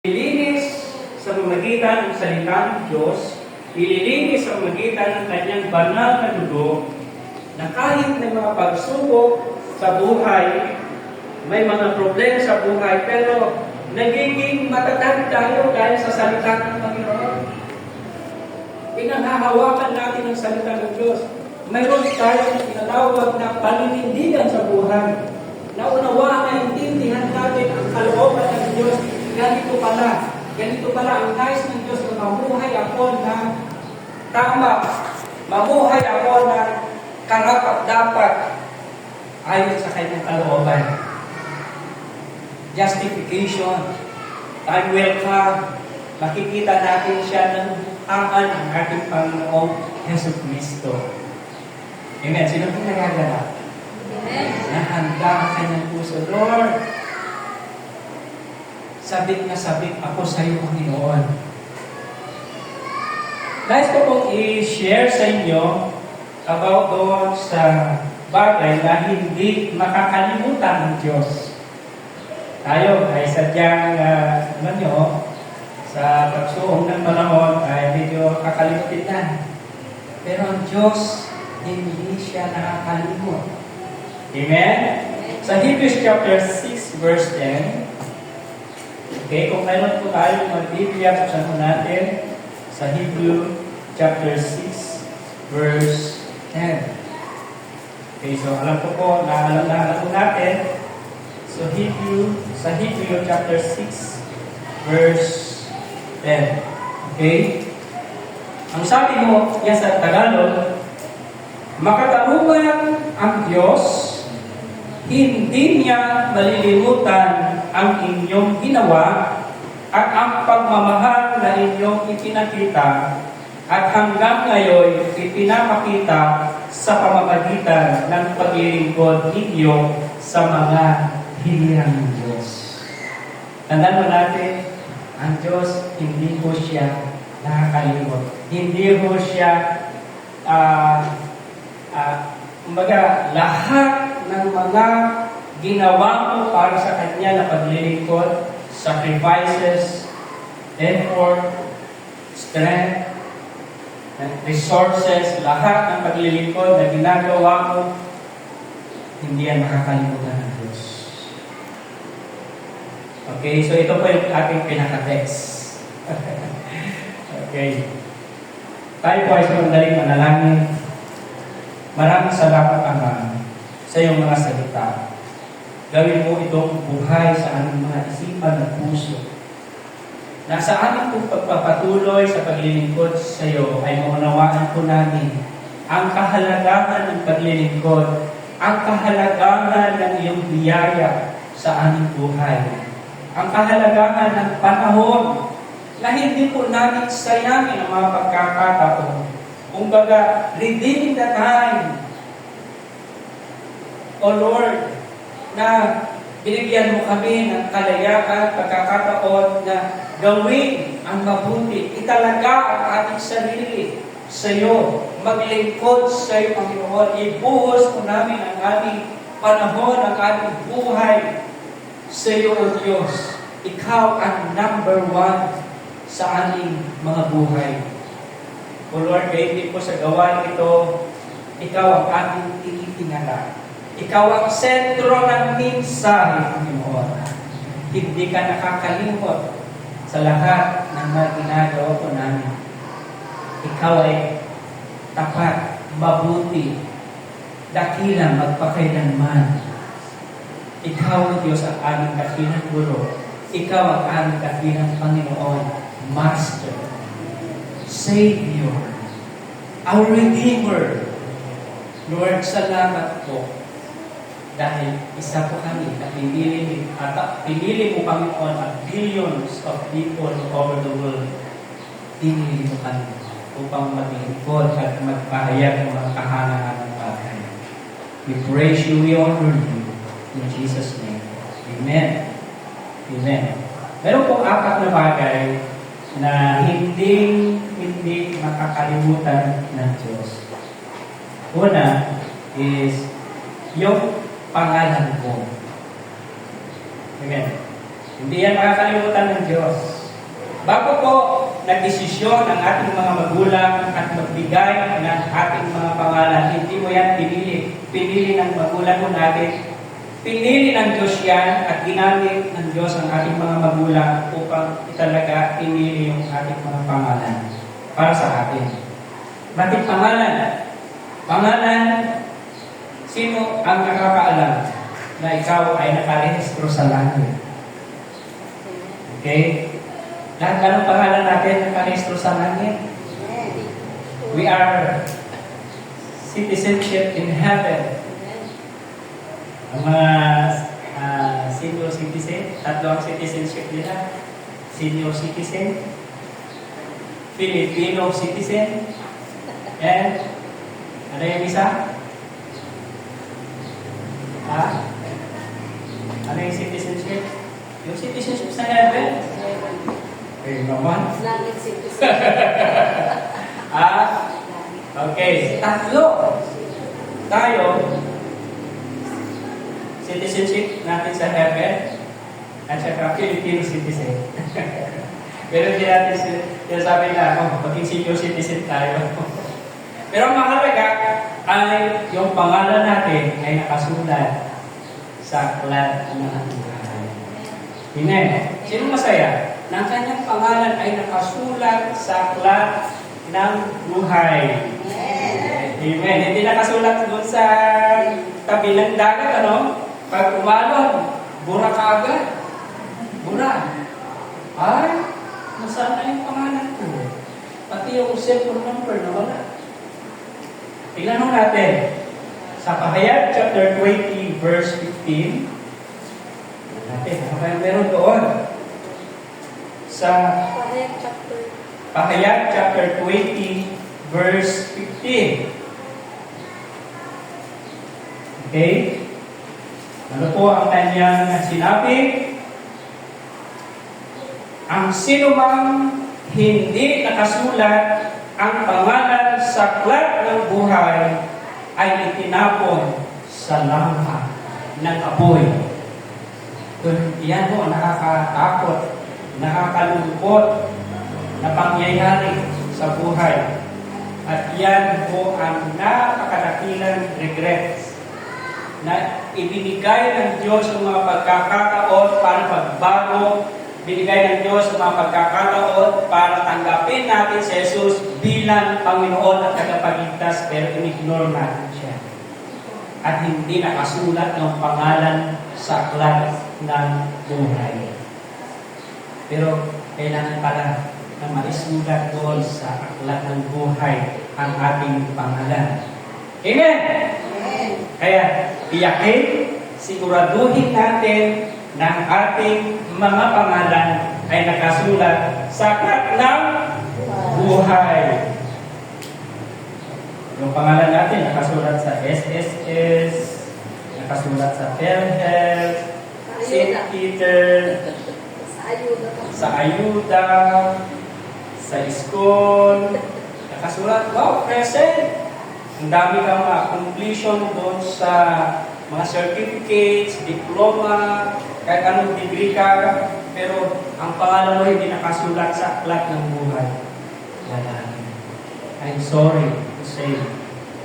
Ililinis sa pamamagitan ng salita ng Diyos, ililinis sa pamamagitan ng kanyang banal na dugo, na kahit may mga pagsubok sa buhay, may mga problema sa buhay, pero nagiging matatag tayo dahil sa salita ng Panginoon. Pinanghahawakan natin ang salita ng Diyos. Mayroon tayong tinatawag na paninindigan sa buhay. Naunawaan na intindihan natin ang kalooban ng Diyos. Ganito pala ang nais ng Diyos na mamuhay ako na tama. Mamuhay ako na karapat-dapat ayon sa kanyang kalooban. Justification. Time will come. Makikita natin siya ng buhangan ang ating Panginoong Hesus Kristo. Amen. Sino pong nagaganap? Amen. Nahanda ang kanyang puso. Lord, sabik na sabik ako sa iyo, Panginoon. Nais ko pong i-share sa inyo about doon sa bagay na hindi makakalimutan ng Diyos. Tayo ay sadyang, alam nyo, sa pagsuong ng panahon ay medyo kakalimutin na. Pero ang Diyos, hindi siya nakakalimot. Amen? Sa Hebrews chapter 6 verse 10, okay, kung mayroon po tayo mag-Biblia, buksan po natin sa Hebrew chapter 6 verse 10. Okay, so alam ko po, alam po natin. So sa Hebrew chapter 6 verse 10. Okay? Ang sabi mo, yan sa Tagalog, makatarungan ang Diyos, hindi niya malilimutan ang inyong ginawa at ang pagmamahal na inyong ipinakita at hanggang ngayon ipinapakita sa pamamagitan ng paglilingkod ninyo sa mga hilirang ng Diyos. Tandaan mo natin, ang Diyos hindi po siya nakakalimot. Hindi po siya kumbaga, lahat ng mga ginawa mo para sa Kanya na paglilingkod, sacrifices, effort, strength, resources, lahat ng paglilingkod na ginagawa mo, hindi yan makakalimutan ng Diyos. Okay, so ito po yung ating pinaka-text. Okay. Tayo po ay sumandaling manalangin. Maraming salamat, Ama, sa iyong mga salita. Gawin mo itong buhay sa aming mga isipan at puso. Na sa aming pong pagpapatuloy sa paglilingkod sa iyo ay maunawaan po namin ang kahalagahan ng paglilingkod, ang kahalagahan ng iyong biyaya sa aming buhay, ang kahalagahan ng panahon na hindi po namin sayangin ang mga pagkakataon. Kumbaga, redeeming the time. O Lord, na binigyan mo kami ng kalayaan, pagkakataon na gawin ang mabuti. Italaga ang ating sarili sa iyo. Maglingkod sa iyo, Panginoon. Ibuhos mo namin ang aming panahon, ang aming buhay sa iyo, O Diyos. Ikaw ang number 1 sa aming mga buhay. O Lord, hindi po sa gawain ito, ikaw ang aming tinitingala. Ikaw ang sentro ng mensahe, Panginoon. Hindi ka nakakalimot sa lahat ng mga ginagawa po namin. Ikaw ay tapat, mabuti, dakilang magpakailanman. Ikaw, O Diyos, ang aming dakilang guro. Ikaw ang aming dakilang Panginoon, Master, Savior, our Redeemer. Lord, salamat po dahil isa po kami na pinili mo, Panginoon, at billions of people over the world. Pinili mo kami upang maglingkod at magpahayag ng mga kahangahan ng bagay. We praise you, we honor you. In Jesus' name. Amen. Amen. Meron pong 4 na bagay na hindi makakalimutan ng Diyos. Una is yung pangalan ko. Amen. Hindi yan makakalimutan ng Diyos. Bago po nagdesisyon ang ating mga magulang at magbigay ng ating mga pangalan, hindi mo yan pinili. Pinili ng magulang mo natin. Pinili ng Diyos yan at ginamit ng Diyos ang ating mga magulang upang italaga pinili yung ating mga pangalan para sa atin. Bakit pangalan? Pangalan, sino ang nakakaalam na ikaw ay nakarehistro sa langit? Okay? Lahat ng pangalan natin nakarehistro sa langit. We are citizenship in heaven. Ang mga senior citizen, tatlo ang citizenship nila. Senior citizen, Filipino citizen, and ano yung isa? Ano yung citizenship? Yung citizenship sa heaven? Okay, naman. Langit citizen. Okay. Tatlo. Tayo, citizenship natin sa heaven at saka Filipino citizen. Pero hindi natin sinasabi na maging senior citizen tayo. Pero ang mahalaga ay yung pangalan natin ay nakasulat sa aklat ng buhay. Amen. Sino masaya? Na ang kanyang pangalan ay nakasulat sa aklat ng buhay. Amen. Hindi nakasulat doon sa tabi ng dagat, ano? Pag umalon, bura ka agad. Bura. Ay, nasaan na yung pangalan ko? Pati yung cellphone number na wala. Tingnan mo natin. Sa Pahayag chapter 20, verse 15. Natin, ano kaya meron doon? Sa Pahayag chapter 20, verse 15. Okay? Ano po ang kanyang sinabi? Ang sinumang hindi nakasulat ang pangalan sa aklat ng buhay ay itinapon sa langha ng apoy. Yan po, nakakatakot, nakakalungkot na pangyayari sa buhay. At yan po ang napakadakilang regrets na ibinigay ng Diyos ang mga pagkakataon para magbago, binigay ng Diyos ang mga pagkakataon para tanggapin natin si Jesus bilang Panginoon at tagapagligtas, pero in-ignore natin siya. At hindi nakasulat ng pangalan sa aklat ng buhay. Pero kailangan pala na maisulat doon sa aklat ng buhay ang ating pangalan. Amen! Amen. Kaya, iyakin, siguraduhin natin na ang ating mga pangalan ay nakasulat sa aklat ng buhay. Yung pangalan natin nakasulat sa SSS, nakasulat sa PhilHealth, St. Peter, sa Ayuda, sa school, nakasulat, wow, present! Ang dami kang mga completion doon sa mga certificates, diploma, kahit anong degree ka, pero ang pangalan mo hindi nakasulat sa aklat ng buhay. Wala. I'm sorry to say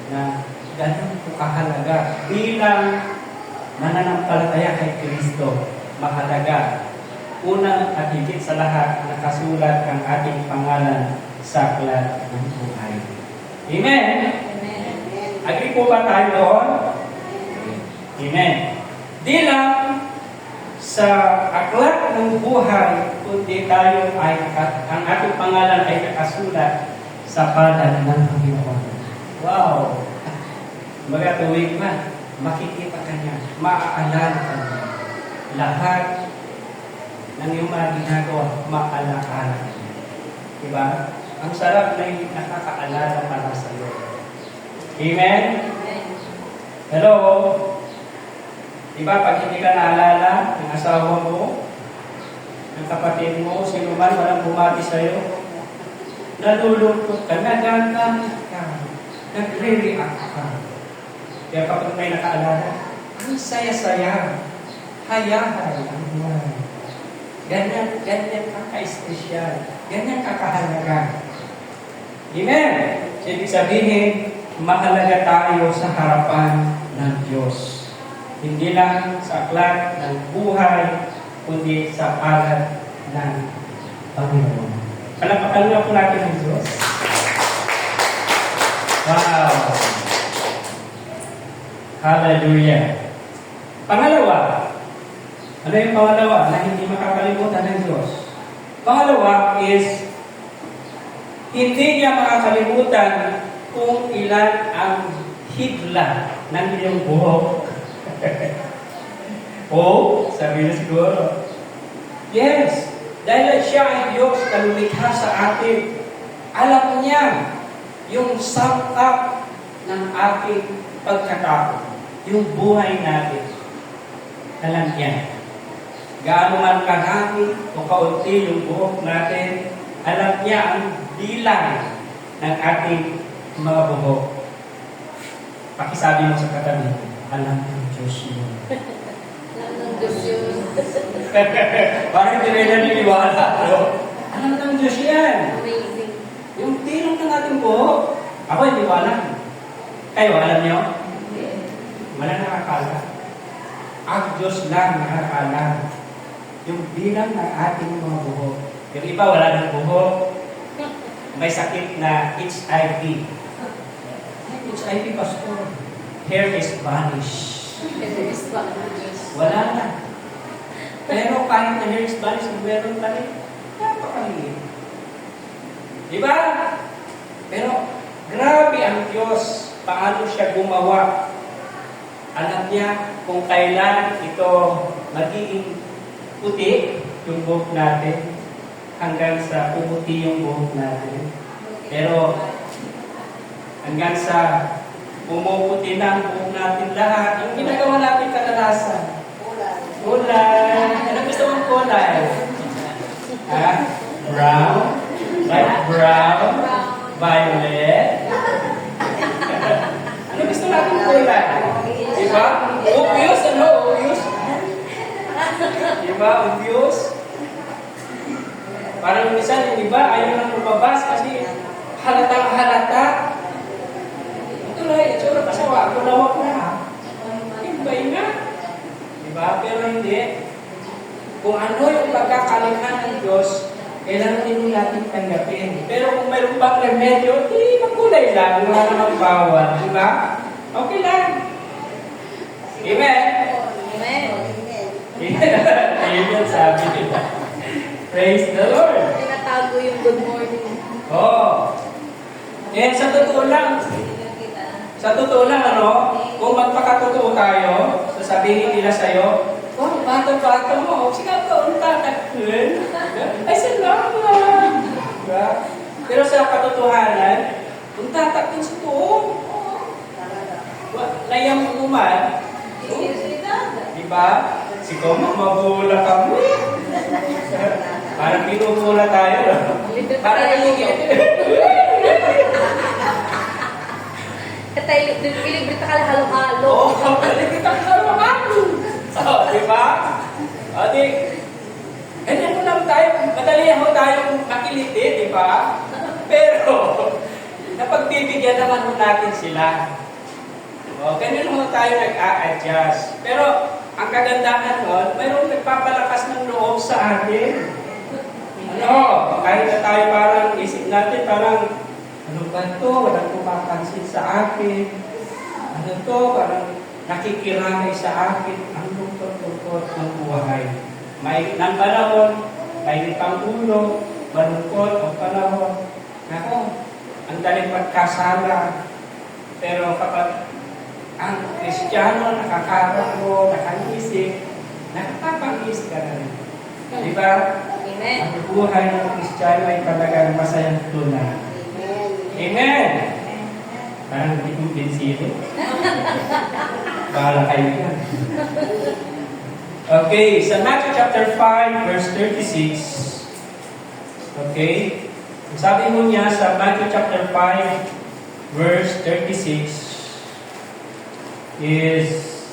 na ganun po kahalaga bilang mananampalataya kay Kristo. Mahalaga. Unang at higit sa lahat, nakasulat ang ating pangalan sa aklat ng buhay. Amen? Agree po ba tayo doon? Amen. Di lang sa aklat ng buhay, kundi tayo ay, ang ating pangalan ay nakasulat sa palad ng Panginoon. Wow! Baga tuwing man, makikita ka niya, maaalala ka niya. Lahat ng iyong mga ginagawa, maaalala ka niya. Diba? Ang sarap na yung nakakaalala para sa iyo. Amen? Hello? Diba, pag hindi ka naalala ng asawa mo, ng kapatid mo, sino man, walang bumati sa'yo, nalulungkot ka, nagagamit ka, nagre-react ka. Kaya kapag may nakaalala, ang saya-saya, hayahay ang buhay. Ganyan ka-espesyal. Ganyan ka-kahalaga. Amen? So, ibig sabihin, mahalaga tayo sa harapan ng Diyos. Hindi lang sa aklat ng buhay, kundi sa palad ng Panginoon. Palakpakan na po natin ang Diyos. Wow! Hallelujah! Pangalawa, ano yung pangalawa na hindi makakalimutan ng Diyos? Pangalawa is, hindi niya makakalimutan kung ilan ang hidla ng iyong buhok. Oh, sabi na siguro. Yes, dahil siya ay Diyos na lumikha sa atin. Alam niya yung sangkap ng ating pagkatao, yung buhay natin. Alam niya. Gaano man kahangin o kaunti yung buhok natin, alam niya ang bilang ng ating mga buhok. Pakisabi mo sa katabi, alam ng Diyos yun. Alam ng Diyos yun. Parang hindi rin naniniwala. Alam ng Diyos yan. Amazing. Yung tilong ng ating buhok. Ako hindi ko alam. Kayo, alam niyo? Wala nakakala. Ang Diyos lang nakakala. Yung bilang ng ating mga buhok. Yung iba wala ng buhok. May sakit na HIV. HIV, pastor. Hair is vanished. Wala na. Pero kahit na hair is vanished, meron pa rin. Napakaliit. Diba? Pero grabe ang Diyos. Paano siya gumawa? Alam niya kung kailan ito magiging puti yung buhok natin hanggang sa pumuti yung buhok natin. Pero hanggang sa pumuputi na ang buhok natin lahat, yung ginagawa natin kadalasan. Kulay. Ano gusto mong kulay? Ha? Brown? Light brown? Violet? Ano gusto natin kulay? Diba? Obvious, ano? Obvious? Diba? Obvious? Parang minsan, yung iba, ayaw nang lumabas kasi halatang halata. Ito na, itsura pa sa wako, lawak na. Iba nga. Diba? Pero hindi. Kung ano yung pagkakalikha ng Diyos, kailangan din natin tanggapin. Pero kung mayroon pang remedyo, magkulay lang. Wala namang bawal. Diba? Okay lang. Amen? Amen. Amen, sabi nila. Praise the Lord. Tinatago yung good morning. Oh. Eh, sa totoo lang, ano, kung magpakatotoo tayo, sasabihin nila sa'yo, oh, bata-bata mo, sige ka, untatakun. Ay, salamat. Diba? Pero sa katotohanan, untatakun sa tuong. Layang umuman. Diba? Sikaw mo, mabula ka mo. Parang pinumula tayo. Parang Libre ka halo-halo. Oo, libre ka halo-halo. Oo, diba? O, ganyan mo lang tayo. Madalihan mo tayong makiliti, diba? Pero, napagbibigyan naman mo natin sila. O, ganyan mo tayo nag-a-adjust. Pero, ang kagandahan nun, mayroong nagpapalakas ng loob sa atin. Ano, kahit na tayo parang isip natin, parang, ano ba ito? Walang kumapansin sa akin. Ano to? Parang nakikiramay sa akin. Ang lungkot-lungkot ng buhay. May ng panahon, may pang ulo, malungkot ang panahon. Ako, ang daling pagkasala. Pero kapag ang Kristiyano, nakakaroon mo, nakaisip, nakapangis ka na rin. Diba? Amen. Ang buhay ng Kristiyano ay talagang masayang tunay. Amen! Parang hindi kong binsido. Bahala kayo yan. Okay, sa Matthew chapter 5, verse 36. Okay? Sabi mo niya sa Matthew chapter 5, verse 36, is,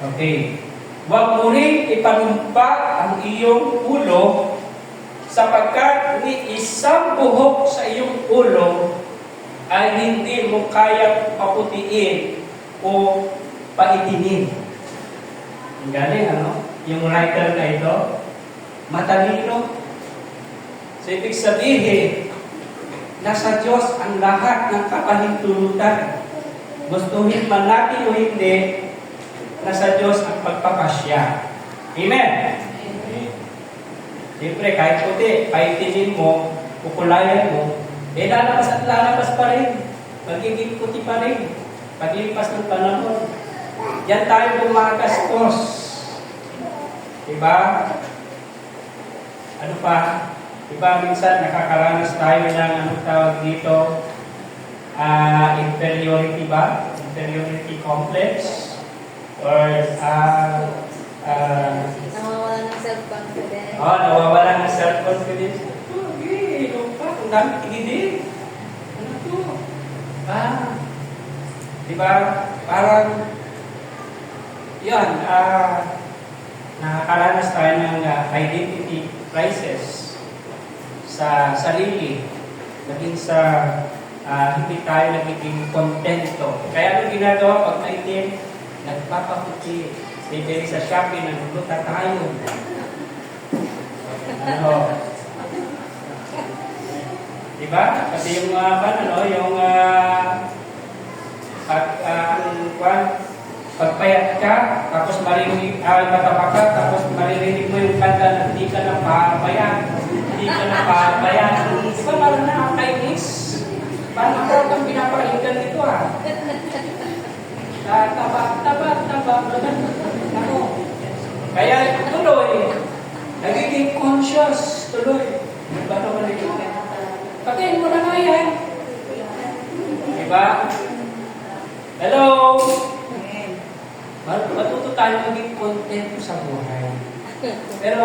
okay, Huwag mo rin ipanumpa ang iyong ulo sapagkat ni isang buhok sa iyong ulo ay hindi mo kayang paputiin o paitinin. Ang galing, ano? Yung writer na ito, matalino. So, ibig sabihin, nasa Diyos ang lahat ng kapahintulutan. Gustuhin man natin o hindi, nasa Diyos ang pagpapasya. Amen? Siyempre, kahit puti, paitinin mo, kukulayan mo, lalabas at lalabas pa rin. Magiging puti pa rin. Paglipas ng panahon. Yan tayo bumagastos. Diba? Ano pa? Diba minsan nakakaranas tayo ng anong tawag dito? Inferiority ba? Inferiority complex? Or Nawawala ng self-confidence. nawawala ng self-confidence. Ang dami tigidin. Ano to? Diba? Parang, yan, nakakaranas tayo ng identity crisis sa sarili. Naging sa hindi tayo nagiging kontento. Kaya ano ginagawa pag maitim? Nagpapaputi. Bibili sa Shopee, nagluta tayo. Ano? Diba? Kasi yung pagpayat ka, tapos matapa ka, tapos maririnig mo yung kanta na hindi ka na papayat. Hindi ka na papayat. Diba parang nakakainis? Paano ko itong pinapakinggan nito Taba. Ano? Kaya tuloy, nagiging conscious tuloy. Diba naman ito? Patayin mo na nga yan. Diba? Hello? Matuto tayo maging kontento sa buhay. Pero,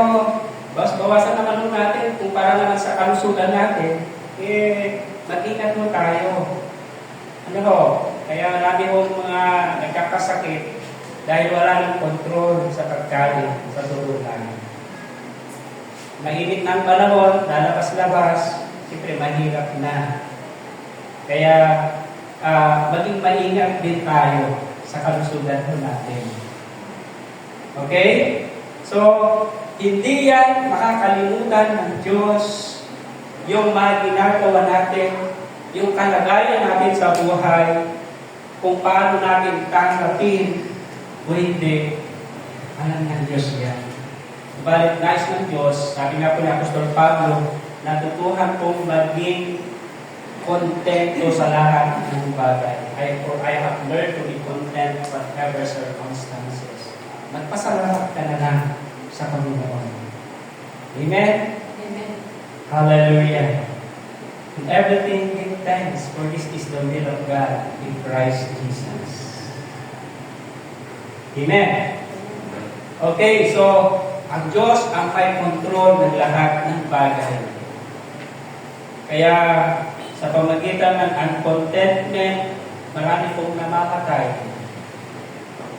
bawasan naman natin kung para naman sa kalusugan natin, mag-ingat mo tayo. Ano ho? Kaya marami hong mga nagkakasakit dahil wala ng kontrol sa pagkain, sa tulugan. Mainit ng panahon, lalabas-labas, siyempre mahirap na. Kaya, maging maingat din tayo sa kalusugan natin. Okay? So, hindi yan makakalimutan ng Diyos yung mga ginagawa natin, yung kalagayan natin sa buhay, kung paano natin tanggapin o hindi, alam ng Diyos yan. Balit nais ng Diyos, sabi nga po ni Apostol Pablo, natutuhan kong maging kontento sa lahat ng bagay. I have learned to be content whatever circumstances. Magpasalamat ka na lang sa Panginoon. Amen? Amen. Hallelujah. In everything, give thanks, for this is the will of God in Christ Jesus. Amen? Okay, so, ang Diyos ang may control ng lahat ng bagay. Kaya, sa pamagitan ng uncontentment, marami pong namamatay.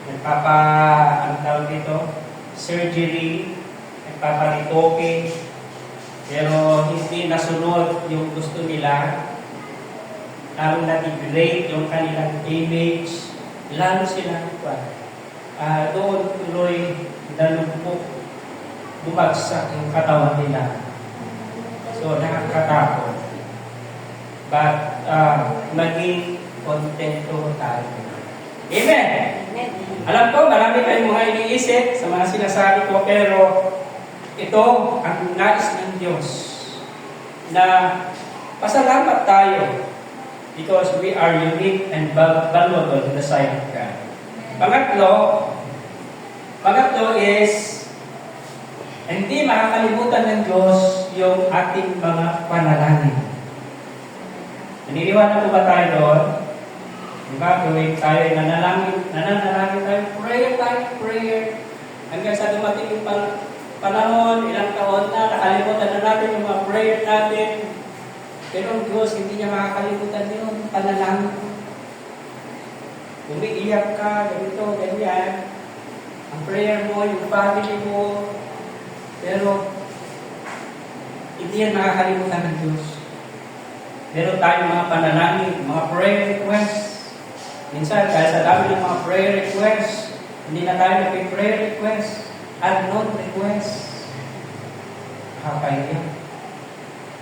Ang tawag dito, surgery, nagpaparitoke, pero hindi nasunod yung gusto nila, lalo na-degrade yung kanilang image, lalo sila doon tuloy nalumpok, bumagsak yung katawan nila. So, nakakatakot. But, maging kontento tayo. Amen! Amen. Alam ko, marami kayong mga iniisip sa mga sinasabi ko, pero ito ang nais ng Diyos na pasalamat tayo because we are unique and valuable in the sight of God. Pangatlo is hindi makakalimutan ng Diyos yung ating mga panalangin. Naniniwala po ba tayo doon? Diba? Tuwing tayo nananalangin tayo, prayer. Hanggang sa dumating yung panahon, ilang taon na, nakalimutan na natin yung mga prayer natin. Pero ang Diyos, hindi niya makakalimutan yun, panalangin. Umiiyak ka, ganito, ganyan. Ang yung prayer mo, yung family mo. Pero, hindi yan nakakalimutan ng Diyos. Meron tayong mga panalangin, mga prayer requests. Minsan, dahil sa dami ng mga prayer requests, hindi na tayo nag-prayer requests, unknown requests. Nakakahiya.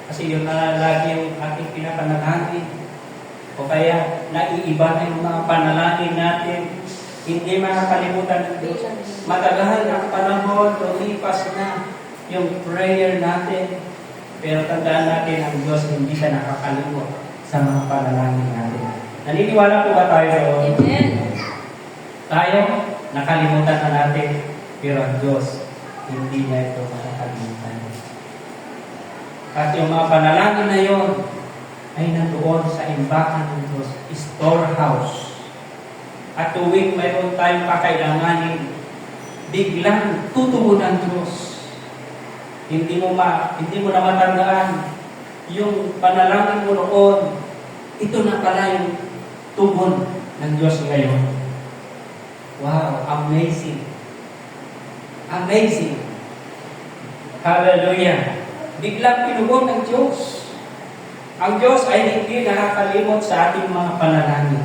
Kasi yun na lagi yung ating pinapanalangin. O kaya, naiiba na yung mga panalangin natin. Hindi makakalimutan ng Diyos. Matagal ang panahon, lumipas na yung prayer natin. Pero tandaan natin, ang Diyos hindi siya nakakalimot sa mga panalangin natin. Naniniwala po ba tayo doon? Amen. Tayo, nakalimutan na natin. Pero ang Diyos, hindi niya ito makakalimutan. At yung mga panalangin na yon ay nandoon sa imbakan ng Diyos, storehouse. At tuwing mayroon tayong kakailanganin, biglang tutubo ng Diyos. Hindi mo na matandaan yung panalangin mo noon. Ito na pala yung tugon ng Diyos ngayon. Wow, amazing. Amazing. Hallelujah. Biglang pinugon ng Diyos. Ang Diyos ay hindi nakakalimot sa ating mga panalangin.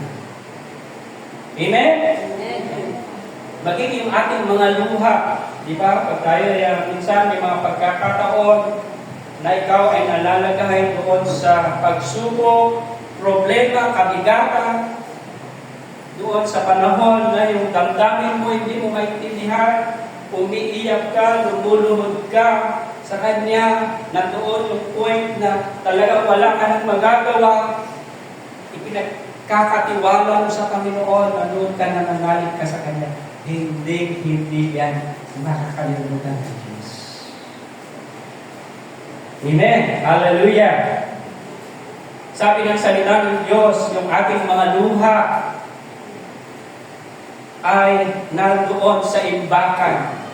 Amen? Amen. Maging yung ating mga luha. Di ba? Pag tayo minsan may mga pagkakataon na ikaw ay nalalagay doon sa pagsubok, problema, kabigatan, doon sa panahon na yung damdamin mo hindi mo maintindihan, umiiyak ka, lumulunod ka sa Kanya, nandoon yung point na talagang wala ka nang magagawa, ipinagkakatiwala mo sa Panginoon, nandoon ka na nangalit ka sa Kanya. Hindi yan makakalimutan ng Diyos. Amen. Hallelujah. Sabi ng salita ng Diyos, yung ating mga luha ay nandoon sa imbakan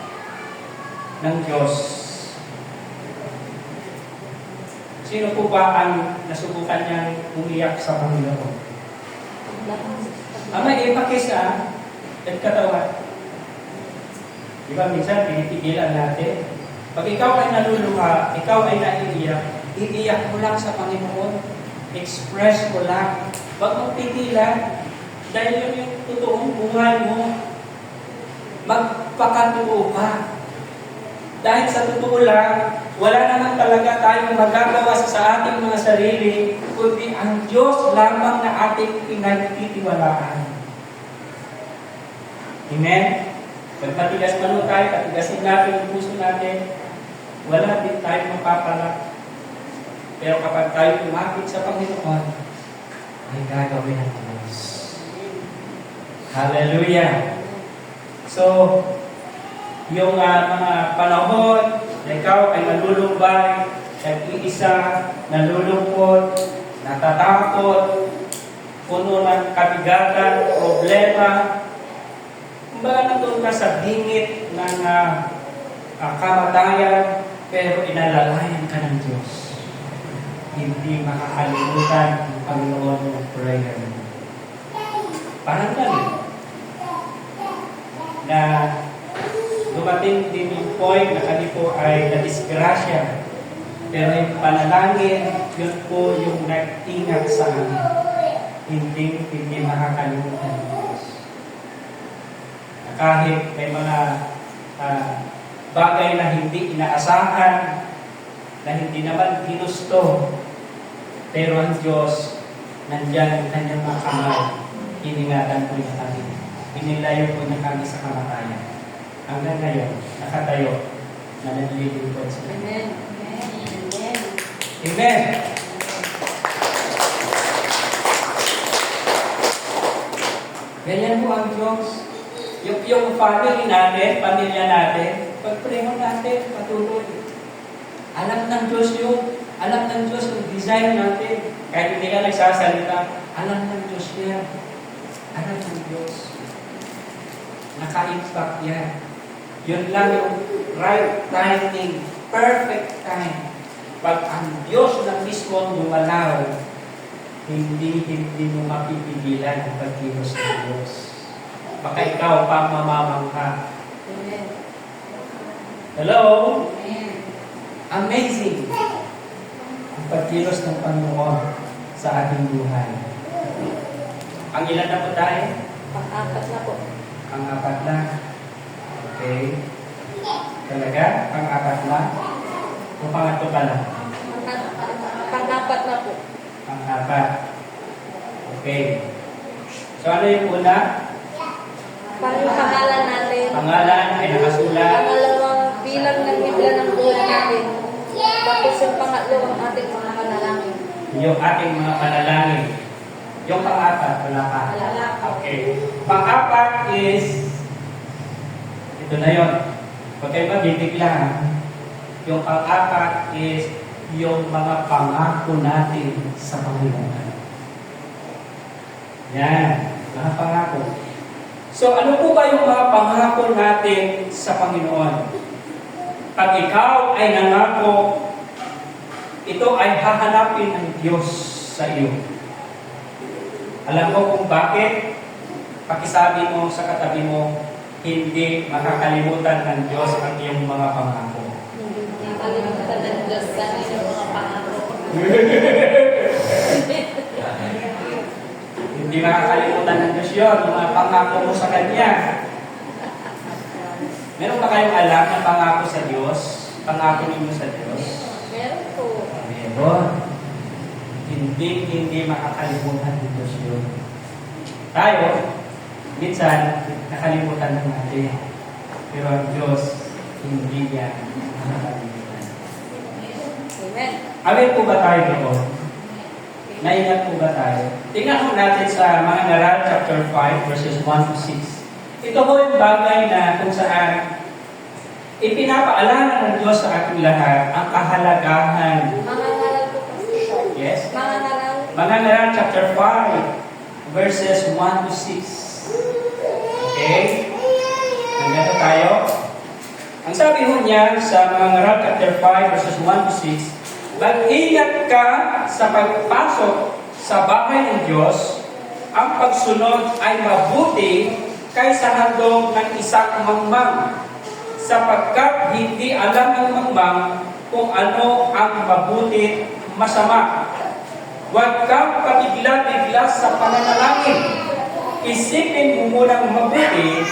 ng Diyos. Sino po ba ang nasubukan niyang umiyak sa Panginoon? May ipakisa, nagkatawan. Di ba minsan pinipigilan natin? Pag ikaw ay naluluha, ikaw ay naiiyak, iiyak mo lang sa Panginoon. Express mo lang. Huwag mong pigilan. Dahil yun yung totoong buhay mo. Magpakatuo ka. Dahil sa totoo lang, wala naman talaga tayong magagawa sa ating mga sarili, kundi ang Diyos lamang na ating pinagtitiwalaan. Amen? Pagpatigas man tayo, patigasin natin ang puso natin, wala din tayong mapapala. Pero kapag tayo lumapit sa Panginoon, ay gagawin ang Diyos. Hallelujah! So, yung mga panahon na ikaw ay nalulumbay, nag-iisa, nalulungkot, natatakot, puno ng kabigatan, problema, kumbaga nandun ka sa bingit ng kamatayan, pero inalalayan ka ng Diyos. Hindi makakalimutan ng Panginoon ng prayer. Parang ganun. Na dumating din yung point na kami po ay nadisgrasya. Pero yung panalangin, yun po yung nag-ingat sa amin. Hindi makakalimutan ng Diyos. Kahit may mga bagay na hindi inaasahan, na hindi naman ginusto, pero ang Diyos, nandiyan ang kanyang mga kamay, iningatan po niya kami. Inilayo po niya kami sa kamatayan. Hanggang ngayon, nakatayo, na naglilingkod sa Kanya. Amen. Amen. Amen! Ganyan po ang Diyos. Yung family natin, pamilya natin, pag-pray natin, patuloy. Alam ng Diyos yun. Alam ng Diyos yung design natin. Kahit hindi ka nagsasalita, alam ng Diyos yan. Alam ng Diyos. Naka-impact yan. Yun lang yung right timing, perfect time. Pag ang Diyos na mismo lumalaw, hindi mo mapipigilan ang pagkilos ng Diyos. Baka ikaw pa mamamangha. Amen. Hello? Amen. Amazing ang pagkilos ng Panginoon sa ating buhay. Ang ilan na po tayo? Pang-apat na po. Ang apat na. Okay. Talaga? Ang apat na? O pangatlo pa lang? Pang-apat na po. Ang apat. Okay. So ano yung una? Pangalan natin. Pangalan ay nakasulat. Pangalawang bilang ng Biblia ng buhay natin. Tapos yung pangatlo ang ating mga panalangin. Yung ating mga panalangin. Yung pang-apat, wala pa. Wala pa. Okay. Pang-apat is, ito na yun. Huwag kayo mabibigla. Yung pang-apat is yung mga pangako natin sa Panginoon. Yan. Mga pangako. So, ano po ba yung mga pangako natin sa Panginoon? Pag ikaw ay nangako, ito ay hahanapin ng Diyos sa iyo. Alam mo kung bakit? Pakisabi mo sa katabi mo, hindi makakalimutan ng Diyos ang iyong mga pangako. Nakalimutan ng Diyos sa inyong mga pangako. Hindi makakalimutan ng Diyos yun, yung mga pangako mo sa Kanya. Meron ba kayong alam na pangako sa Diyos? Pangako ninyo sa Diyos? Meron po. Meron. Hindi makakalimutan ng Diyos yun. Tayo, minsan, nakalimutan ng natin. Pero ang Diyos, hindi yan nakakalimutan. Amen. Aware po ba tayo doon? Naingat po ba tayo? Tingnan po natin sa mga Ngaral chapter 5 verses 1 to 6. Ito po yung bagay na kung saan ipinapaalala ng Diyos sa ating lahat ang kahalagahan. Mga ngaral po kasi. Yes? Mga ngaral. Mga Ngaral chapter 5 verses 1 to 6. Okay? Nandito tayo. Ang sabi ho niya sa mga Ngaral chapter 5 verses 1 to 6, mag-ingat ka sa pagpasok sa bahay ng Diyos. Ang pagsunod ay mabuti kaysa handog ng isang mangmang, sapagkat hindi alam ng mangmang kung ano ang mabuti masama. Huwag kang pabigla-bigla sa pananalangin. Isipin mo munang mabuti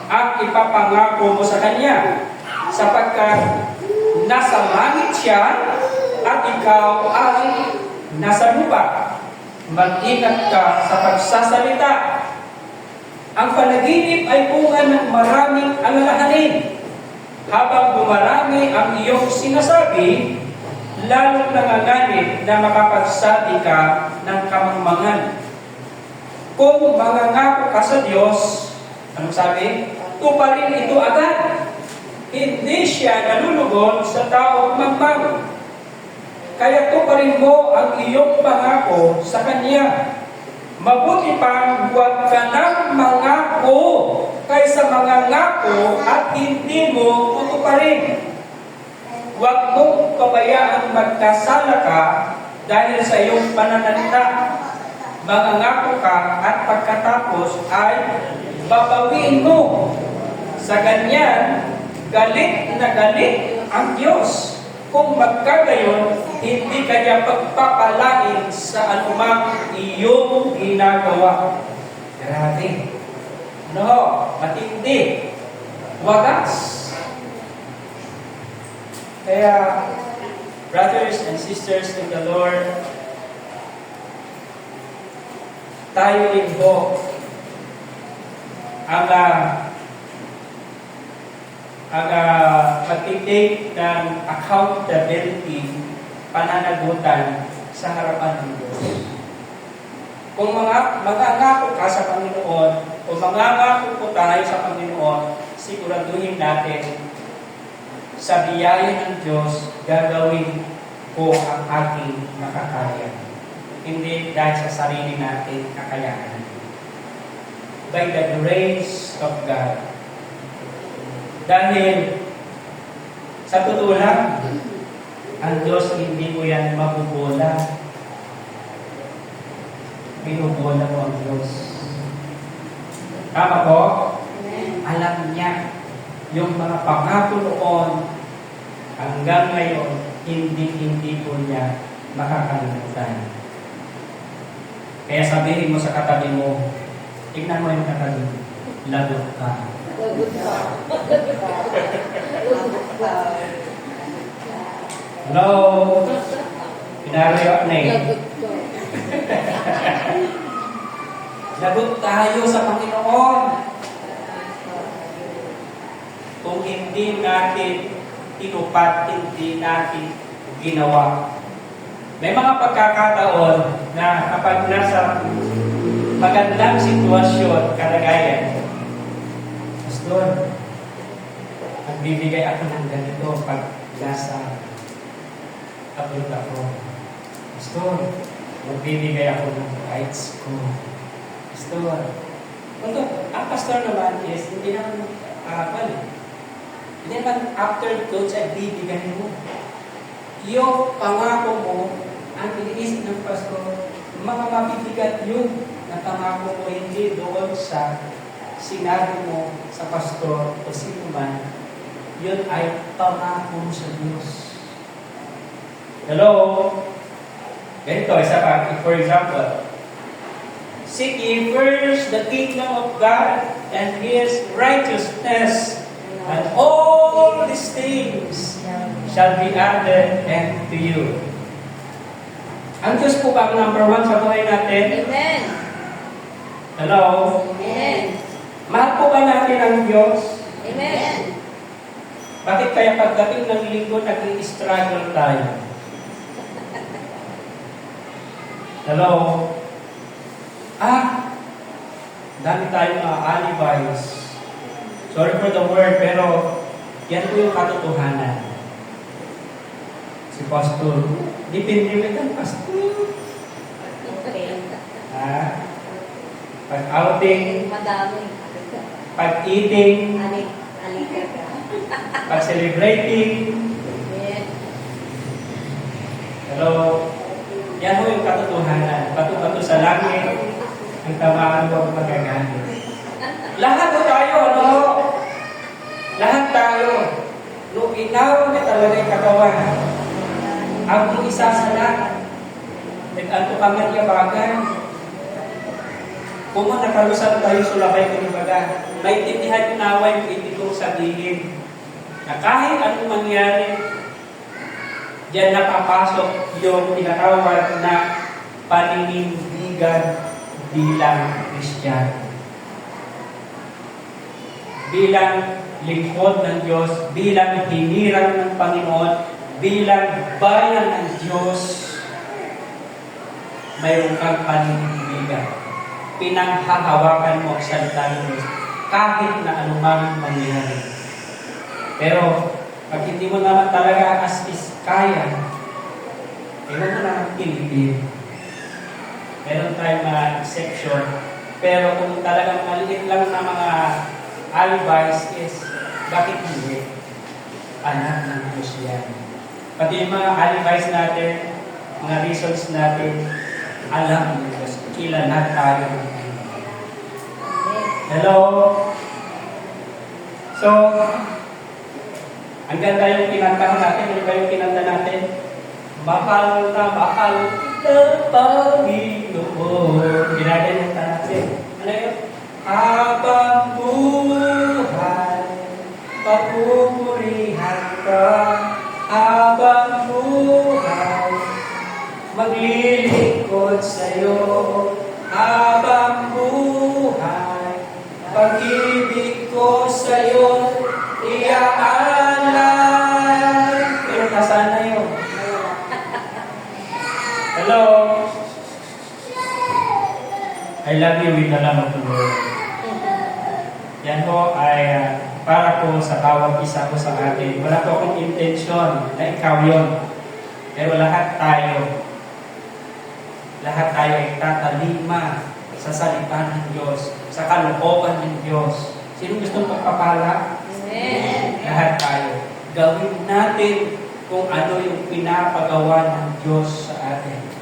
ang ipapangako mo sa Kanya, sapagkat nasa langit siya at ikaw ay nasa lupa. Mag-ingat ka sa pagsasalita. Ang panaginip ay bunga ng maraming alalahanin. Habang dumarami ang iyong sinasabi, lalong nanganganib na makapagsabi ka ng kamangmangan. Kung mangangako ka sa Diyos, anong sabi? Tuparin ito agad. Hindi siya nalulugod sa taong mangmang. Kaya tuparin mo ang iyong pangako sa Kanya. Mabuti pang huwag ka nang mangako kaysa mangangako at hindi mo tutuparin. Huwag mong pabayaan magkasala ka dahil sa iyong pananalita. Mangangako ka at pagkatapos ay babawiin mo. Sa ganyan, galit na galit ang Diyos. Kung magkagayon, hindi kanya pagpapalain sa anumang iyong ginagawa. Grabe. No, matindi. Wagas. Kaya, brothers and sisters in the Lord, tayo rin po ang pag-take ng accountability, pananagutan sa harapan ng Diyos. Kung mangangako ka sa Panginoon, o mangangako po tayo sa Panginoon, siguraduhin natin sa biyaya ng Diyos, gagawin ko ang aking makakaya. Hindi dahil sa sarili natin kakayahan. By the grace of God. Dahil sa totoo lang, ang Diyos hindi mo yan mabubola. Binubola mo ang Diyos. Tama po? Amen. Alam niya yung mga pangako noon hanggang ngayon, hindi po niya makakalimutan. Kaya sabihin mo sa katabi mo, tignan mo yung katabi mo, lagot ka. Lagot ka. Hello? Pinarayo na eh. Lagot ka. Lagot tayo sa Panginoon. Kung hindi natin tinupad, hindi natin ginawa. May mga pagkakataon na kapag nasa magandang sitwasyon, kalagayan, Pastor, nagbibigay ako ng ganito pag nasa abroad ako. Pastor, magbibigay ako ng rights ko. Pastor, ang pastor naman is, hindi naman hindi naman after coach ay bibigay mo. Yung pangako mo, ang iniisip ng pastor, mga mabibigat yun na pangako mo, hindi doon sa sinabi mo sa pastor o sino man, yun ay pangako mo sa Diyos. Hello? Ganito, isa pa. For example, seek ye first the kingdom of God and His righteousness, and all these things shall be added unto you. Ang Diyos po ba ang number one sa buhay natin? Amen. Hello? Amen. Mahal po ba natin ang Diyos? Amen. Bakit kaya pagdating ng linggo, nag-i-struggle tayo? Hello? Dami tayong mga alibis. Sorry for the word, pero yan po yung katotohanan. Si Pastor, depende ang Pastor. Okay. Pag-outing, Madami. pag-eating, Alika ka. pag-celebrating. Amen. Hello? Yan po yung katotohanan. Pato-pato sa langit, ang tamaan mo ang magagamit. Lahat po tayo, ano? Lahat tayo. Nung inaw na talaga yung katawan, ang isa sa lahat, nag-anto ka man yabagan. Kung nakalusan tayo sulabay ko ng baga, may tindihan yung naway yung ibig kong sabihin na kahit anong mangyari, diyan napapasok yung tinatawag na paninindigan bilang Kristiyano. Bilang lingkod ng Diyos, bilang hinirang ng Panginoon, bilang bayan ng Diyos, mayroon kang paninindigan. Pinanghahawakan mo ang salita ng Diyos kahit na anumang mangyari. Pero, pag hindi mo naman talaga as is kaya, huwag mo naman pilipin. Meron tayong mga exception, pero kung talagang maliit lang na mga alibis is, bakit hindi? Anak ng Diyos yan. Pati yung mga alibis natin, mga reasons natin, alam ng Diyos, kilala tayo ng Diyos. Hello? So, ang ganda yung kinanta natin. Ano ba yung kinanta natin? Mahal na Panginoon. Ginagayon natin. Ano yun? Habang buhay, papupurihan ka. Habang buhay, maglilingkod sa'yo. Habang buhay, pag-ibig ko sa'yo, iaalay. Pero nasaan na yun? Hello? I love you with the love of the Lord. Yan po ay para po sa bawat isa po sa atin. Wala po akong intensyon na ikaw yun. Pero lahat tayo ay tatalima sa salita ng Diyos, sa kalooban ng Diyos. Sino gustong magpapala? Amen. Lahat tayo. Gawin natin kung ano yung pinapagawa ng Diyos sa atin.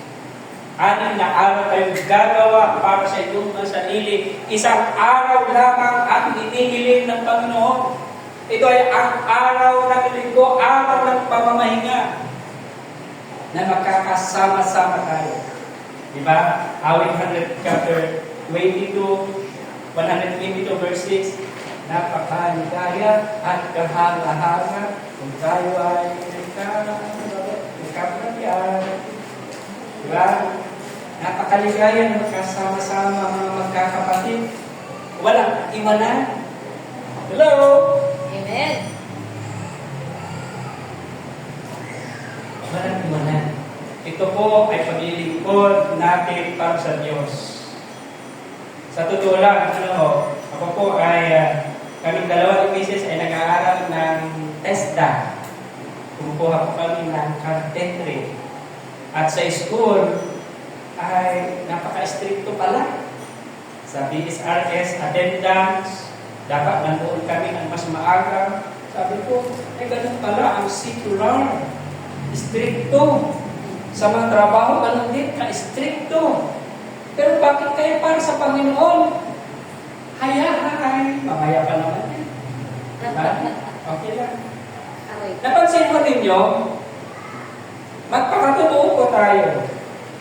6 na araw tayong gagawa para sa inyong mga sarili. Isang araw lamang ang inihiling ng Panginoon. Ito ay ang araw ng linggo, araw ng pamamahinga na magkakasama-sama tayo. Diba? Awit 100 chapter 22, 122 verse 6, napakaligaya at kahanga-hanga kung tayo ay nagkapagyan. Diba? Napakaligaya na magkasama-sama mga magkakapatid. Walang iwanan. Hello? Amen. Walang iwanan. Ito po ay paglilingkod natin para sa Diyos. Sa totoo lang, ako po ay kaming dalawang misis ay nag-aaral ng TESDA. Kumukuha po kami ng carpentry. At sa school ay napaka-stricto pala. Sa BSRS attendance, dapat nandoon kami ng mas maaga. Sabi ko, ganun pala ang secular. Stricto. Sa mga trabaho, ganun din ka-stricto. Pero bakit kaya para sa Panginoon? Hayaan. Mamaya pa naman yan. Okay lang. Napansin mo ninyo, magpakatotoo po tayo.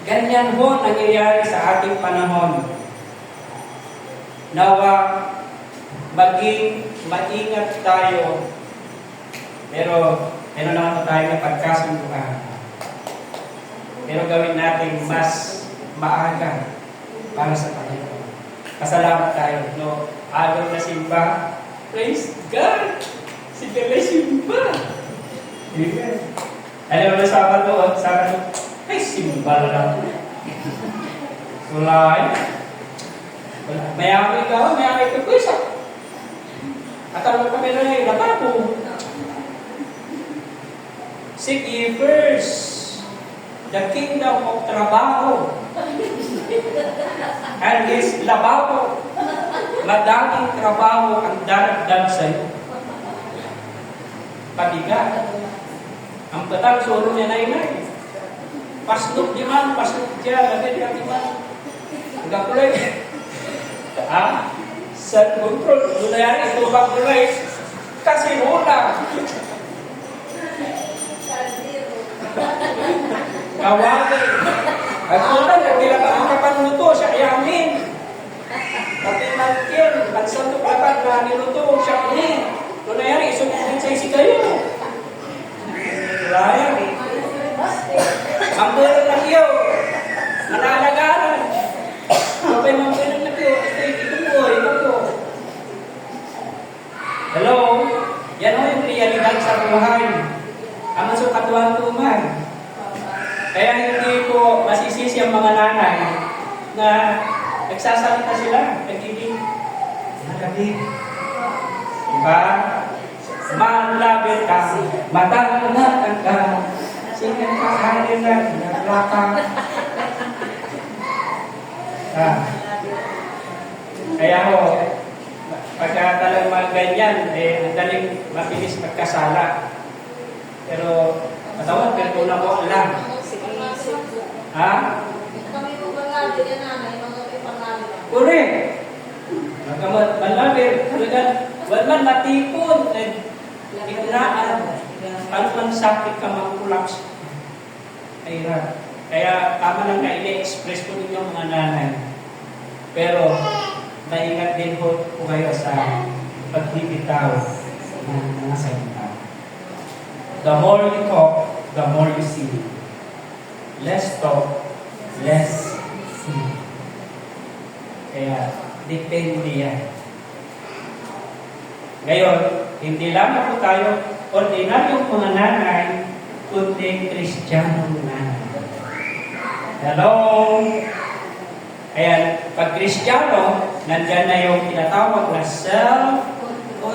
Ganyan ho nangyayari sa ating panahon. Nawa, maging maingat tayo. Pero naman tayo na pagkasunduan. Pero gawin natin mas maaga para sa Panginoon. Pasalamat tayo. No? Agaw na simba. Praise God! Sige na simba. Amen. Alam mo na Sabado, ay simba lang. Wala eh. Mayami ka, mayami ka ko isa. At ano kami na yung lababo. Seek ye first the kingdom of trabaho and His lababo. Madaming trabaho ang daragdag sa iyo. Pabigat. Ang batang solo niya na. Pasnok di man, pasnok diyan, lagay di man. Hanggang kulay. Self-control. Doon na yan, ito bang kulay. Kasi wala. Kawali. At wala, nagkila ka ang kapanuto, siya ayamin. Pati malkin, pansan to kapan na niluto, siya ayamin. Doon na yan, isunin sa isi kayo. Wala yan. Mambulan na kayo. Manalagaran. Kapay mambulan na kayo. Ito po. Hello? Yan o yung realidad sa buhay. Ang sa katuan-tuman. Kaya hindi po masisisi ang mga nanay na nagsasalita sila. Nagiging malabit. Diba? Malabit ka. Matangatan ka. Sinang kakain na naglaka. Kaya ho, pagka talagang mga ganyan, ang daling mabilis magkasala. Pero, matawan, pero kung ako alam. Ha? Kami po pangabi niya nanay, mga pangabi. Correct. Malabir, talagang, wala natipon, ignaan. Paano man sakit ka mag-collapse? Kaya tama lang na i-express ko ninyo mga nanay. Pero, maingat din po kayo sa pagbibitaw ng mga salita. The more you talk, the more you see. Less talk, less see. Kaya, depende yan. Ngayon, hindi lang po tayo ordinaryong mga nanay, kundi Kristiyanong nanay. Hello? Ayan, pag Kristiyano, nandyan na yung tinatawag na self-control.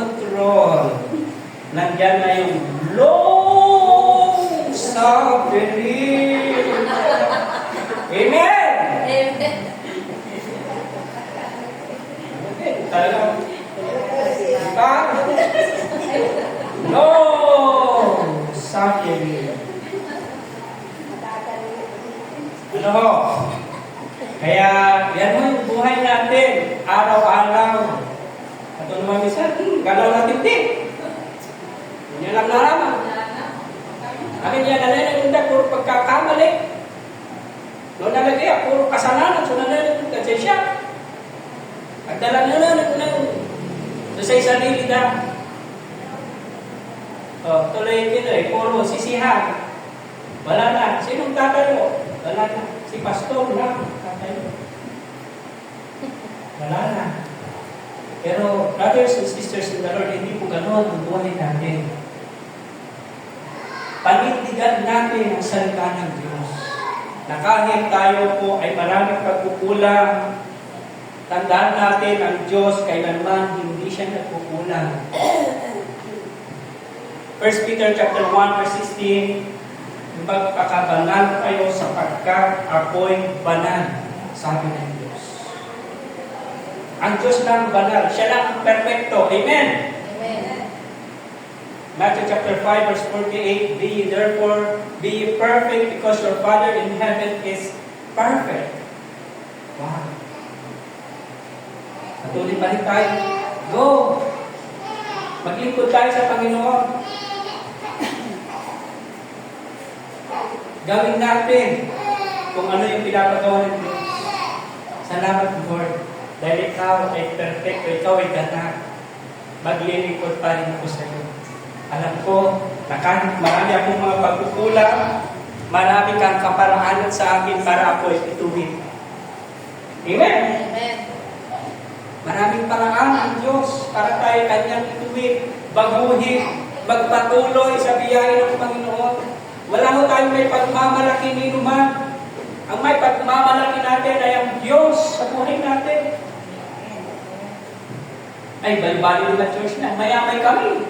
Nandyan na yung long suffering. Amen! Amen. Talagang, diba? Long suffering. Ano ho? Kaya, yan ho yung buhay natin, araw-araw. At naman minsan, galaw natin din. Yan lang nalaman. Amin yan, nananagunda, puro pagkakamali. Noon nalagay, puro kasalanan, so nananagunda siya. At dalang nananagunda, so sa sarili na. Tuloy puro sisihan. Wala na. Sinong tatayo? Wala na. Si pastor lang. Tatayo. Wala na. Pero, brothers and sisters in the Lord, hindi po gano'n ang buhay natin. Panindigan natin ang salita ng Diyos. Na kahit tayo po ay maraming pagkukulang, tandaan natin ang Diyos kailanman hindi siya nagkukulang. 1 Peter chapter 1 verse 16, magpakabanal kayo sapagkat ako'y banal, sabi ng Diyos. Ang Diyos lang banal, siya lang ang perfecto. Amen? Amen. Matthew chapter 5 verse 48, be ye perfect because your Father in heaven is perfect. Wow. Patuloy pa rin tayo. Go! Maglingkod tayo sa Panginoon. Gawin natin kung ano yung pinapagawa ng Diyos. Salamat, Lord. Dahil ikaw ay perfecto, ikaw ay ganap. Maglilingkod pa rin ako sa iyo. Alam ko na kahit marami akong mga pagkukulang, marami kang kaparaanan sa akin para ako ay ituwid. Amen? Amen. Maraming paraan ang Diyos para tayo kanyang ituwid, baguhin, magpatuloy sa biyaya ng Panginoon. Wala mo tayong may pagmamalaki ni Numan. Ang may pagmamalaki natin ay ang Diyos sa buhay natin. Ay, bali-bali na church na. Mayamay kami.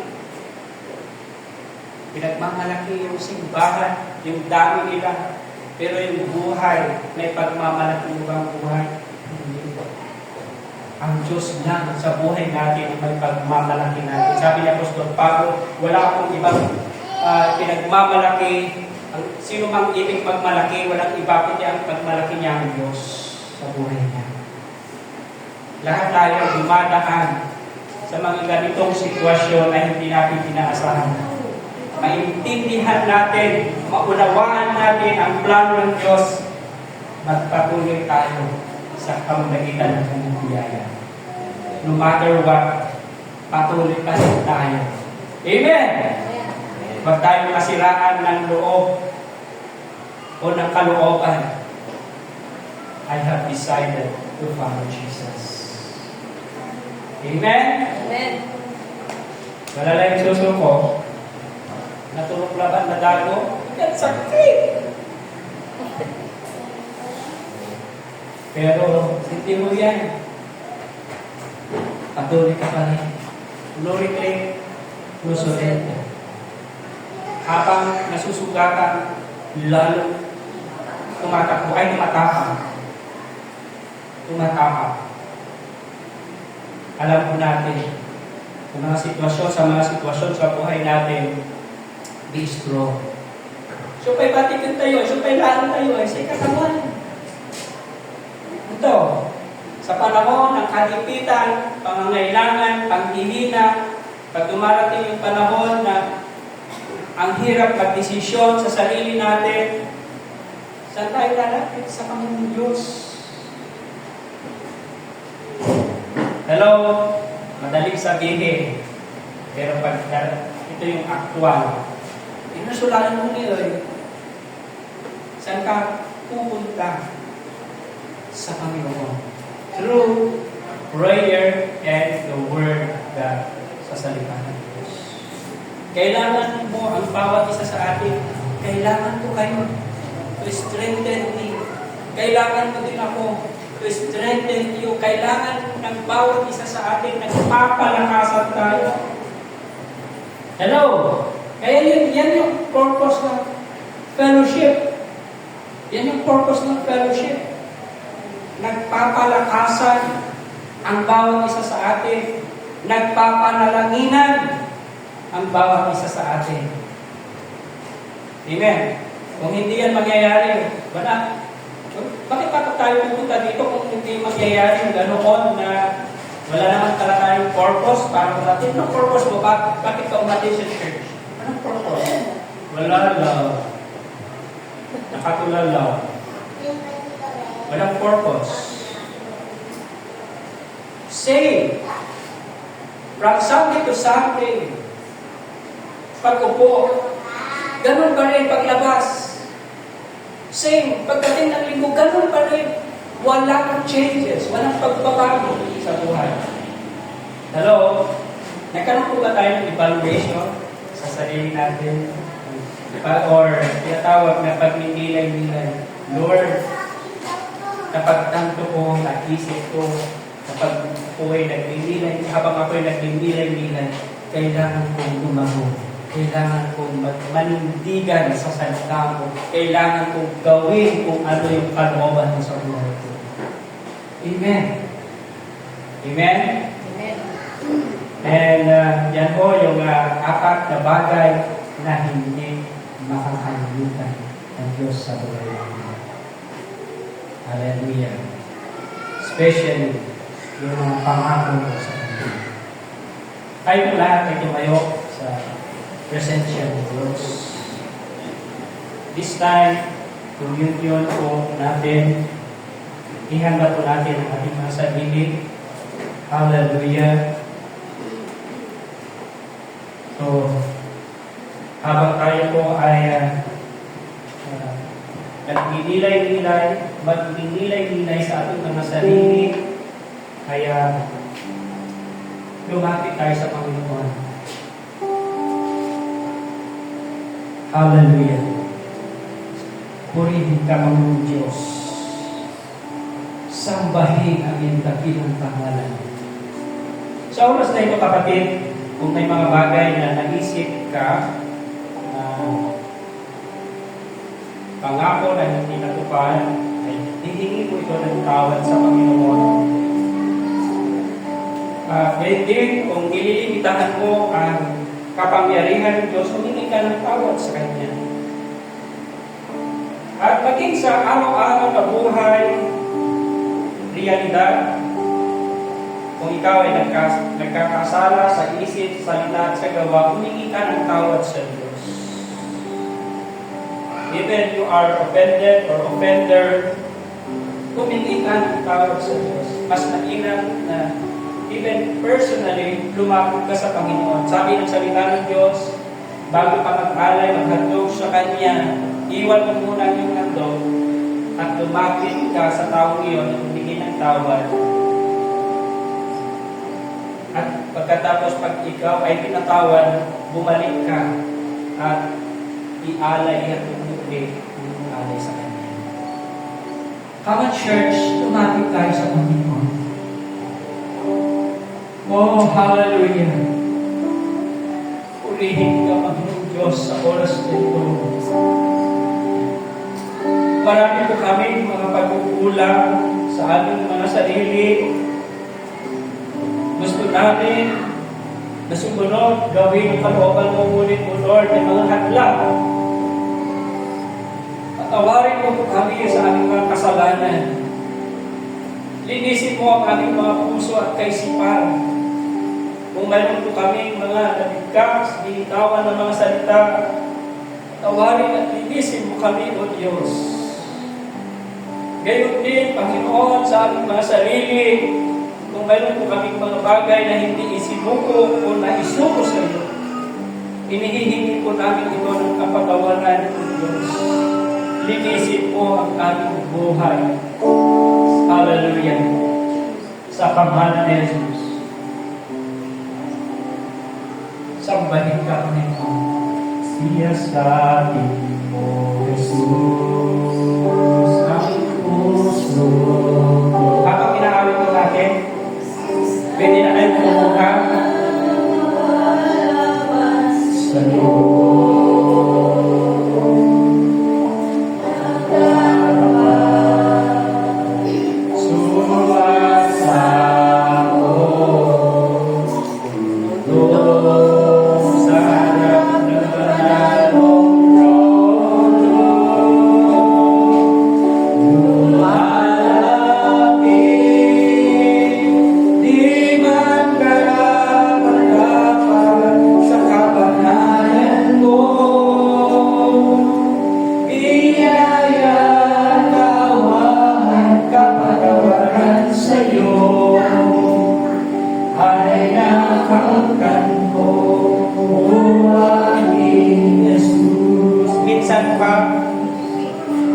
Pinagmamalaki yung simbahan, yung dami nila. Pero yung buhay, may pagmamalaki mo bang buhay? Hindi. Ang Diyos lang sa buhay natin may pagmamalaki natin. Sabi ni Apostol Pablo, wala akong ibang pinagmamalaki. Sino mang ibig magmalaki, walang iba kundi ang pagmalaki niya ang Diyos sa buhay niya. Lahat tayo dumadaan sa mga ganitong sitwasyon na hindi natin inaasahan. Maintindihan natin, maunawaan natin ang plano ng Diyos, magpatuloy tayo sa pamamagitan ng kanyang biyaya. No matter what, patuloy pa rin tayo. Amen! Huwag tayo masiraan ng loob o ng kalooban. I have decided to follow Jesus. Amen? Amen. Malala yung susuko. Natulog laban na dago. Yan sakit! Pero, hindi mo yan. Patuloy ka pa rin. No retreat, no surrender. Habang nasusugatan, lalo tumatakbo, ay tumatapang. Alam po natin, sa mga sitwasyon sa buhay natin, be strong. Supay batikin tayo, supay lalo tayo, ay say katawan. Ito, sa panahon ng kadipitan, pangangailangan, panghihina, pag dumarating yung panahon na ang hirap magdesisyon sa sarili natin, saan tayo lalapit? Sa Panginoon Diyos. Hello? Madaling sabihin. Pero pag ito yung actual, inusulanan mo ngayon, saan ka pupunta? Sa Panginoon. Through prayer and the Word God sa salita ng Diyos. Kailangan mo ang bawat isa sa atin, kailangan ko kayo to strengthen me. Kailangan mo din ako to strengthen you. Kailangan ng bawat isa sa atin nagpapalakasan tayo. Hello? Kaya yan yung purpose ng fellowship. Yan yung purpose ng fellowship. Nagpapalakasan ang bawat isa sa atin. Nagpapanalanginan ang bawat isa sa atin. Amen. Kung hindi yan mangyayari, wala. Bakit pa tayo pupunta dito kung hindi mangyayari ganoon na wala naman pala tayong purpose para umatin? Anong purpose mo? Bakit ka umatin sa church? Anong purpose? Wala lang. Nakatulala. Walang purpose. Say, from Sunday to Sunday, pag-upo, ganun pa rin paglabas. Same, pagdating ng linggo, ganun pa rin. Walang changes, walang pagbabago sa buhay. Hello? Nagkaroon po ba tayo ng evaluation sa sarili natin? Or tinatawag na pagninilay-nilay. Lord, kapag tanto ko, nag-isip ko, kapag ako'y nagninilay, habang ako'y nagninilay-nilay, kailangan kong lumago. Kailangan kong manindigan sa salita ko. Kailangan kong gawin kung ano yung kalooban mo sa buhay ko. Amen. Amen? Amen. And yan po yung apat na bagay na hindi makakalimutan ng Diyos sa buhay natin. Hallelujah. Especially yung mga pangako ko sa Kanya. Tayo po lahat ay tumayo sa presensya ng Diyos. This time, communion po natin. Ihanda po natin ang ating mga sarili. Hallelujah. So, habang tayo po ay magninilay-nilay sa ating mga sarili, kaya lumapit tayo sa Panginoon. Hallelujah. Purihin ka, Panginoon Diyos. Sambahin ang iyong dakilang pangalan. Sa oras na ito, kapatid, kung may mga bagay na naisip ka, pangako na hindi natupad, ay hihingi mo ito ng tawad sa Panginoon. Ngayon din, kung ililimitahan mo ang kapangyarihan ng Diyos, humingi ka ng tawad sa Kanya. At maging sa araw-araw na buhay, realidad, kung ikaw ay nagkakasala sa isip, sa salita at sa gawa, humingi ka ng tawad sa Diyos. Even you are offended or offender, humingi ka ng tawad sa Diyos. Mas mainam na even personally, lumapit ka sa Panginoon. Sabi ng salita ng Diyos, bago ka mag-alay, maghandog sa Kanya, iwan mo muna yung handog at lumapit ka sa taong iyon at humingi ng tawad. At pagkatapos pag ikaw ay pinatawad, bumalik ka at ialay at umuli yung alay sa Kanya. Come on, church, lumapit tayo sa Panginoon. Oh, hallelujah! Purihin ka, Panginoon Diyos, sa oras na ito. Marami po kami mga pagkukulang sa aming mga sarili. Gusto namin na sumunod, gawin ang kalooban mo, ngunit o Lord, ng mga hadlang. Patawarin mo po kami sa aming mga kasalanan. Linisin mo ang aming mga puso at kaisipan. Kung mayroon po kami mga nabigkas, binitawan ng mga salita, tawarin at linisin mo kami, O Diyos. Gayon din, Panginoon, sa aming mga sarili, kung mayroon po kaming mga bagay na hindi isinuko o naisuko sa iyo, inihihingi po namin ito ng kapatawaran ng Diyos. Linisin po ang aming buhay. Hallelujah. Sa pangalan ni Jesus. Sambahin ka, Panginoon. Siya sa atin mo, Jesus, ang puso ko. Habang inaawit mo natin, pwede na kayo pumunta sa Lord. Sa harap ng banal mong trono,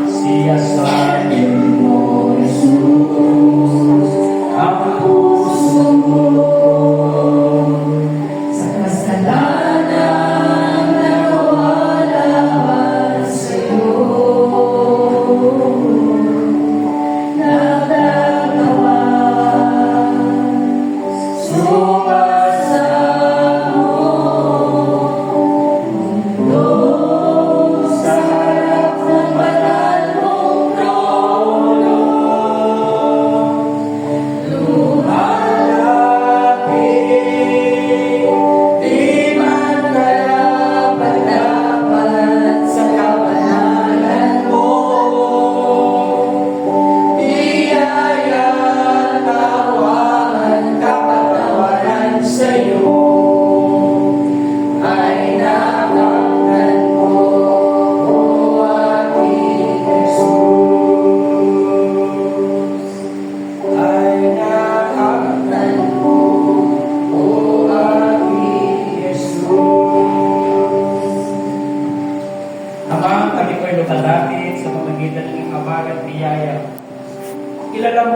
Siya sa akin mo, Jesus, ang puso mo. Sa kasalanan na nawalaman sa'yo, nagdagawa, sumasamo, mundo sa harap ng banal mong trono. Lumalapit, di man karapat-dapat sa kabanalan mo. Biyaya, tawanan, kapatawaran sa'yo ay nakamtan mo, o aking Jesus. Ay nakamtan mo, o aking Jesus. Ama, kami ko'y lumalapit sa pamagitan ng iyong habag at biyaya. Kilala mo